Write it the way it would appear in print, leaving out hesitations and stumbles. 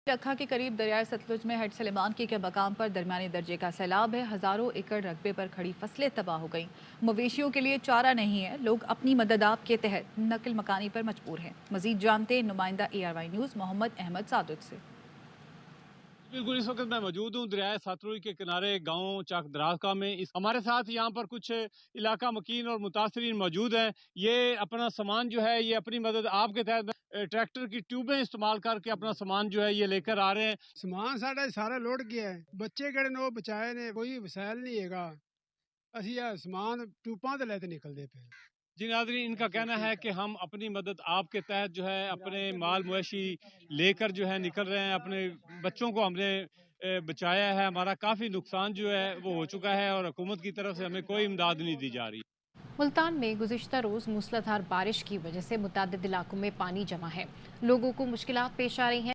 रखा के करीब दरियाए सतलुज में हेड सलेमान के मकाम पर दरमियानी दर्जे का सैलाब है। हजारों एकड़ रकबे पर खड़ी फसलें तबाह हो गईं। मवेशियों के लिए चारा नहीं है। लोग अपनी मदद आप के तहत नकल मकानी पर मजबूर हैं। मजीद जानते नुमाइंदा ARY न्यूज़ मोहम्मद अहमद सादुत से। बिल्कुल, इस वक्त मैं मौजूद हूँ दरियाए सतलुज के किनारे गांव चक दराजका में। हमारे साथ यहाँ पर कुछ इलाका मकीन और मुतासरीन मौजूद हैं। ये अपना सामान जो है ये अपनी मदद आपके तहत ट्रैक्टर की ट्यूबें इस्तेमाल करके अपना सामान जो है ये लेकर आ रहे हैं। समान साढ़ा सारा लोड गया है। बच्चे किहड़े ने वो बचाए ने, कोई वसैल नहीं हैगा। ਅਸੀਂ ਆ ਸਮਾਨ ਟੂਪਾਂ ਤੇ ਲੈ ਕੇ ਨਿਕਲਦੇ ਪਏ। जी नाज़रीन, इनका कहना है कि हम अपनी मदद आपके तहत जो है अपने माल मवेशी लेकर जो है निकल रहे हैं। अपने बच्चों को हमने बचाया है। हमारा काफ़ी नुकसान जो है वो हो चुका है और हुकूमत की तरफ से हमें कोई इमदाद नहीं दी जा रही। मुल्तान में गुज़िश्ता रोज़ मूसलाधार बारिश की वजह से मुतअद्दिद इलाकों में पानी जमा है। लोगों को मुश्किलात पेश आ रही हैं।